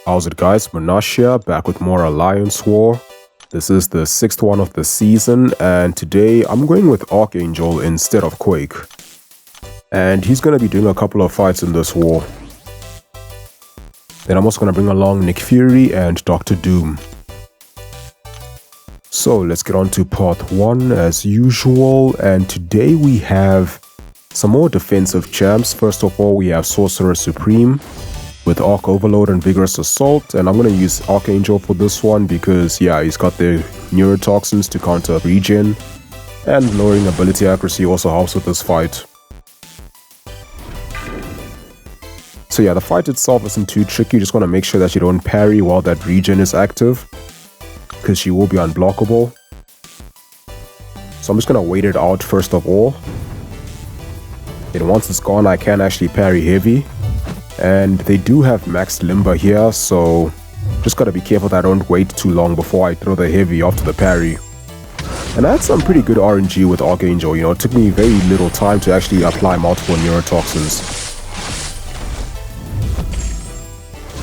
How's it guys, Munash here, back with more Alliance War. This is the 6th one of the season, and today I'm going with Archangel instead of Quake. And he's going to be doing a couple of fights in this war. Then I'm also going to bring along Nick Fury and Dr. Doom. So let's get on to part 1 as usual, and today we have some more defensive champs. First of all, we have Sorcerer Supreme with Arc Overload and Vigorous Assault, and I'm going to use Archangel for this one because yeah, he's got the neurotoxins to counter regen, and lowering ability accuracy also helps with this fight. So yeah, the fight itself isn't too tricky. You just want to make sure that you don't parry while that regen is active, because she will be unblockable. So I'm just going to wait it out first of all. And once it's gone, I can actually parry heavy. And they do have max limber here, so just gotta be careful that I don't wait too long before I throw the heavy after the parry. And I had some pretty good RNG with Archangel, you know, it took me very little time to actually apply multiple neurotoxins.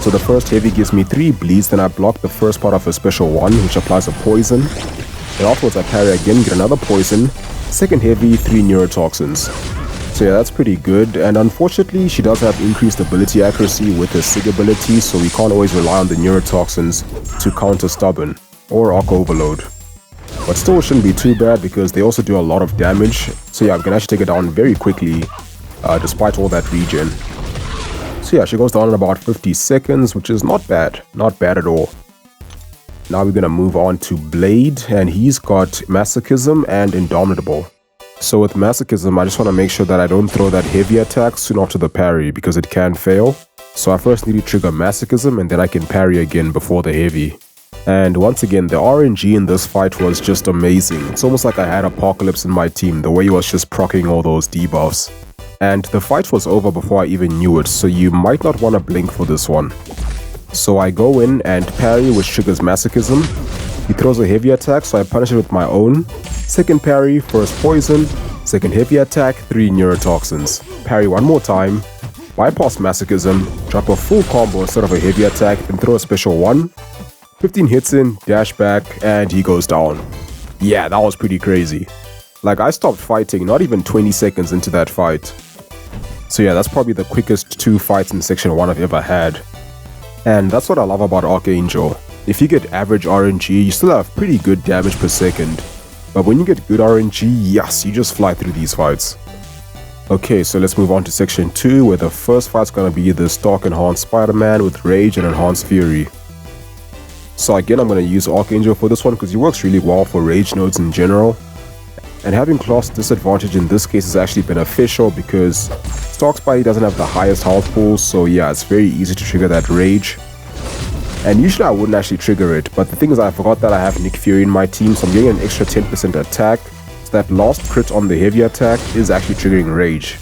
So the first heavy gives me 3 bleeds, then I block the first part of a special 1, which applies a poison. Then afterwards I parry again, get another poison, second heavy, 3 neurotoxins. So yeah, that's pretty good, and unfortunately she does have increased ability accuracy with her SIG ability, so we can't always rely on the neurotoxins to counter Stubborn or Arc Overload. But still, it shouldn't be too bad because they also do a lot of damage, so yeah, we can actually take it down very quickly despite all that regen. So yeah, she goes down in about 50 seconds, which is not bad at all. Now we're gonna move on to Blade, and he's got Masochism and Indomitable. So with Masochism, I just want to make sure that I don't throw that heavy attack soon after the parry because it can fail. So I first need to trigger Masochism and then I can parry again before the heavy. And once again, the RNG in this fight was just amazing. It's almost like I had Apocalypse in my team, the way he was just proccing all those debuffs. And the fight was over before I even knew it, so you might not want to blink for this one. So I go in and parry, which triggers Masochism. He throws a heavy attack, so I punish it with my own. Second parry, first poison, second heavy attack, 3 neurotoxins. Parry one more time, bypass Masochism, drop a full combo instead of a heavy attack, then throw a special 1. 15 hits in, dash back, and he goes down. Yeah, that was pretty crazy. Like, I stopped fighting not even 20 seconds into that fight. So yeah, that's probably the quickest 2 fights in Section 1 I've ever had. And that's what I love about Archangel. If you get average RNG, you still have pretty good damage per second. But when you get good RNG, yes, you just fly through these fights. Okay, so let's move on to Section 2, where the first fight's gonna be this Dark Enhanced Spider-Man with Rage and Enhanced Fury. So again, I'm gonna use Archangel for this one because he works really well for Rage nodes in general. And having class disadvantage in this case is actually beneficial because Stark Spidey doesn't have the highest health pool, so yeah, it's very easy to trigger that Rage. And usually I wouldn't actually trigger it, but the thing is I forgot that I have Nick Fury in my team, so I'm getting an extra 10% attack, so that last crit on the heavy attack is actually triggering Rage.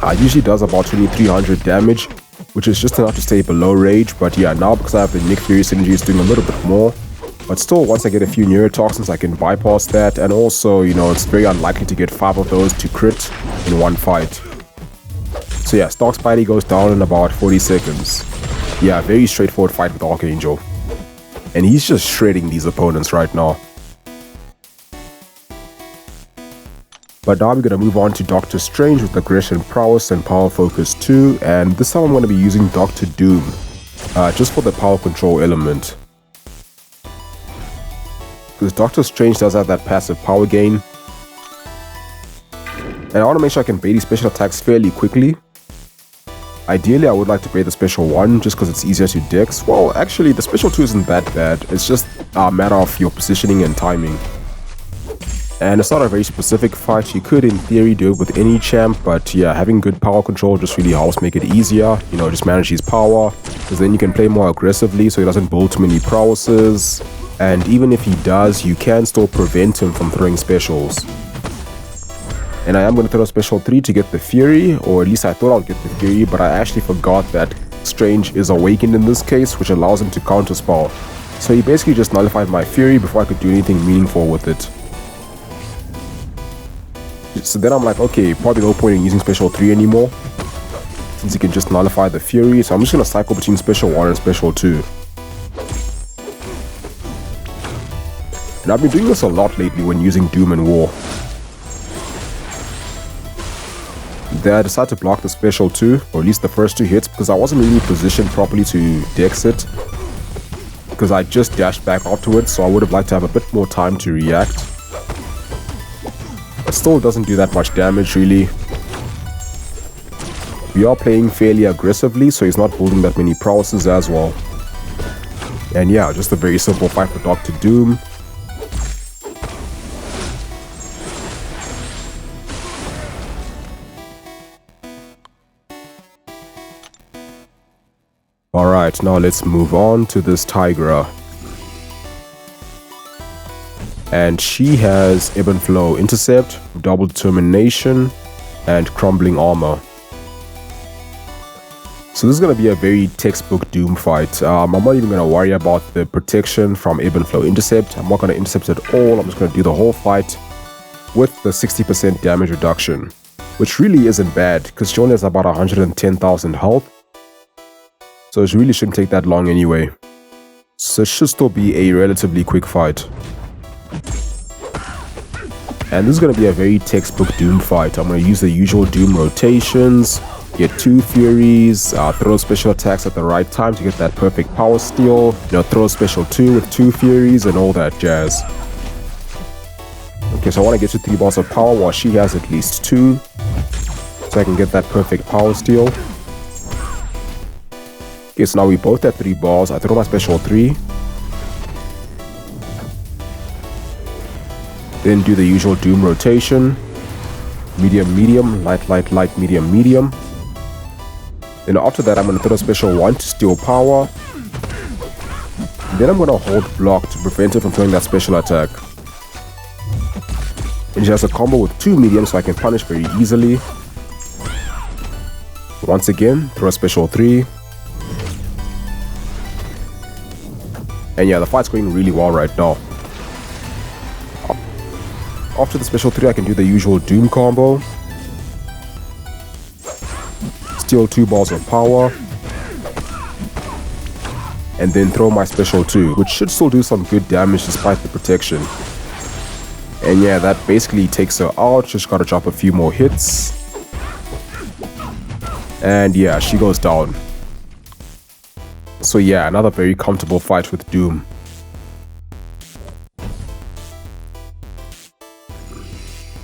It usually does about 2300 damage, which is just enough to stay below Rage, but yeah, now because I have the Nick Fury synergy, it's doing a little bit more. But still, once I get a few neurotoxins, I can bypass that, and also, you know, it's very unlikely to get 5 of those to crit in one fight. So yeah, Stark Spidey goes down in about 40 seconds. Yeah, very straightforward fight with Archangel. And he's just shredding these opponents right now. But now we're going to move on to Doctor Strange with Aggression Prowess and Power Focus 2. And this time I'm going to be using Dr. Doom, just for the power control element. Because Doctor Strange does have that passive power gain. And I want to make sure I can bait these special attacks fairly quickly. Ideally, I would like to bait the special 1 just because it's easier to dex. Well, actually, the special 2 isn't that bad. It's just a matter of your positioning and timing. And it's not a very specific fight. You could, in theory, do it with any champ, but yeah, having good power control just really helps make it easier. You know, just manage his power, because then you can play more aggressively so he doesn't build too many prowesses. And even if he does, you can still prevent him from throwing specials. And I am going to throw special 3 to get the Fury, or at least I thought I would get the Fury, but I actually forgot that Strange is awakened in this case, which allows him to counterspell. So he basically just nullified my Fury before I could do anything meaningful with it. So then I'm like, okay, probably no point in using special 3 anymore. since he can just nullify the Fury, so I'm just going to cycle between Special 1 and Special 2. And I've been doing this a lot lately when using Doom and War. Then I decided to block the Special 2, or at least the first 2 hits, because I wasn't really positioned properly to dex it. Because I just dashed back afterwards, so I would have liked to have a bit more time to react. But still doesn't do that much damage really. We are playing fairly aggressively, so he's not building that many prowesses as well. And yeah, just a very simple fight for Dr. Doom. Alright, now let's move on to this Tigra. And she has Ebb and Flow Intercept, Double Determination, and Crumbling Armor. So this is going to be a very textbook Doom fight. I'm not even going to worry about the protection from Ebb and Flow Intercept. I'm not going to intercept at all. I'm just going to do the whole fight with the 60% damage reduction, which really isn't bad because she only has about 110,000 health. So it really shouldn't take that long anyway. So it should still be a relatively quick fight. And this is going to be a very textbook Doom fight. I'm going to use the usual Doom rotations, get 2 Furies, throw special attacks at the right time to get that perfect power steal, throw special 2 with 2 Furies and all that jazz. Okay, so I want to get to 3 bars of power while she has at least 2, so I can get that perfect power steal. Okay, so now we both have 3 bars. I throw my special 3. Then do the usual Doom rotation. Medium, medium, light, light, light, medium, medium. Then after that, I'm going to throw special 1 to steal power. Then I'm going to hold block to prevent her from throwing that special attack. And she has a combo with 2 mediums, so I can punish very easily. Once again, throw a special 3. And yeah, the fight's going really well right now. After the special 3, I can do the usual Doom combo. Steal 2 balls of power. And then throw my special 2, which should still do some good damage despite the protection. And yeah, that basically takes her out. Just gotta drop a few more hits. And yeah, she goes down. So yeah, another very comfortable fight with Doom.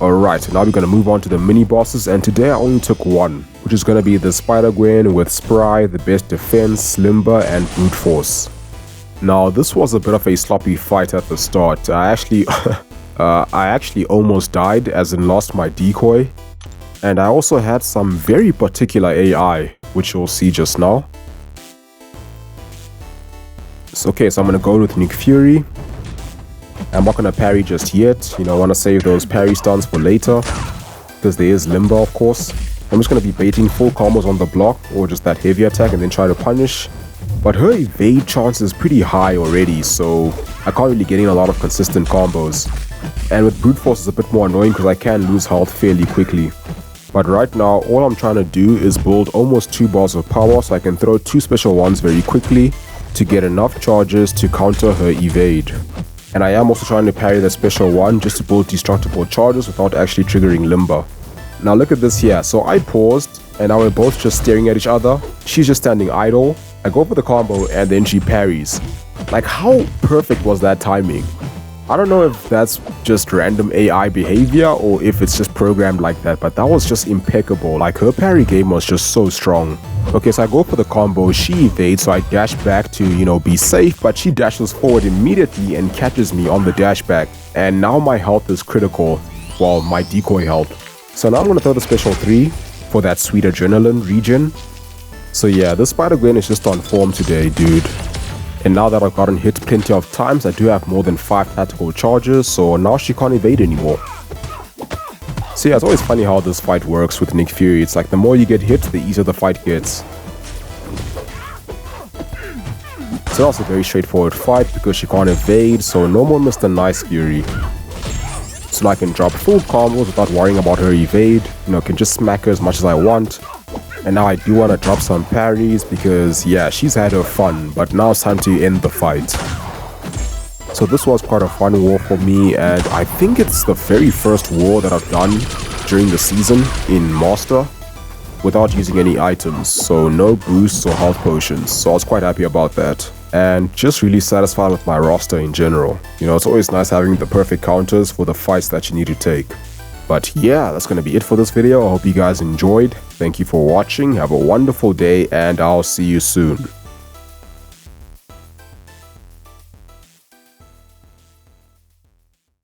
Alright, now we're going to move on to the mini-bosses, and today I only took 1, which is going to be the Spider-Gwen with Spry, the best defense, limber, and brute force. Now, this was a bit of a sloppy fight at the start. I actually almost died, as in lost my decoy. And I also had some very particular AI, which you'll see just now. So, okay, so I'm going to go with Nick Fury. I'm not going to parry just yet. I want to save those parry stuns for later, because there is limber, of course. I'm just going to be baiting full combos on the block, or just that heavy attack, and then try to punish. But her evade chance is pretty high already, so I can't really get in a lot of consistent combos. And with brute force it's a bit more annoying because I can lose health fairly quickly. But right now, all I'm trying to do is build almost 2 bars of power so I can throw 2 special ones very quickly to get enough charges to counter her evade. And I am also trying to parry the special 1 just to build destructible charges without actually triggering limber. Now look at this here. So I paused and now we're both just staring at each other. She's just standing idle. I go for the combo and then she parries. Like, how perfect was that timing? I don't know if that's just random AI behavior or if it's just programmed like that, but that was just impeccable. Like, her parry game was just so strong. Okay, so I go for the combo, she evades, so I dash back to, be safe, but she dashes forward immediately and catches me on the dash back. And now my health is critical, well, my decoy health. So now I'm gonna throw the special 3 for that sweet adrenaline regen. So yeah, this Spider-Gwen is just on form today, dude. And now that I've gotten hit plenty of times, I do have more than 5 tactical charges, so now she can't evade anymore. So yeah, it's always funny how this fight works with Nick Fury. It's like the more you get hit, the easier the fight gets. So that's a very straightforward fight because she can't evade, so no more Mr. Nice Fury. So now I can drop full combos without worrying about her evade. Can just smack her as much as I want. And now I do want to drop some parries because yeah, she's had her fun, but now it's time to end the fight. So this was quite a fun war for me, and I think it's the very first war that I've done during the season in Master without using any items, so no boosts or health potions, so I was quite happy about that. And just really satisfied with my roster in general. You know, it's always nice having the perfect counters for the fights that you need to take. But yeah, that's gonna be it for this video. I hope you guys enjoyed. Thank you for watching, have a wonderful day, and I'll see you soon.